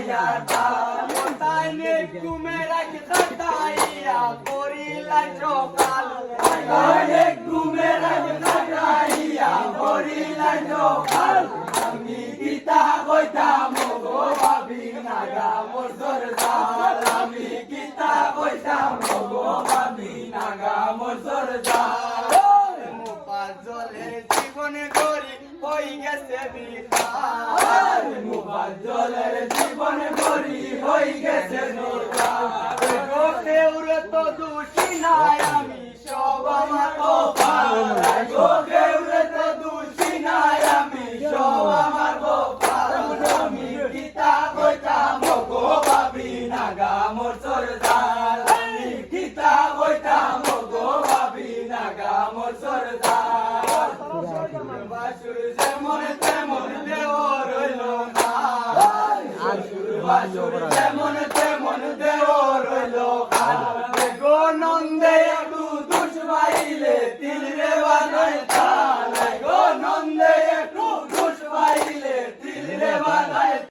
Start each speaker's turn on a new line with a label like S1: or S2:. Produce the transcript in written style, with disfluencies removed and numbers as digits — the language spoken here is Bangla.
S1: লাইয়া তাই নে ঘুমেরা কি খাটাইয়া করিলা সকাল তাই নে ঘুমেরা কি খাটাইয়া করিলা সকাল আমি গীতা কইতাম গো ভাবি নাগা মোর সরদার আমি গীতা কইতাম গো ভাবি নাগা মোর সরদার মুপার জলে জীবনে গরি হই গেছে বিকার মুপার জলের জীবনে গরি হই গেছে বিকার গো কেউরে তো দোষী নাই আমি সব আমার গোপাল গো কেউরে তো দোষী নাই আমি সব আমার গোপাল আমি গীতা কইতাম গো ভাবি নাগা মোর সরদার আমি গীতা কইতাম গো ভাবি নাগা মোর সরদার বাসুর যেমন তেমন দেও রইল না বাসুর যেমন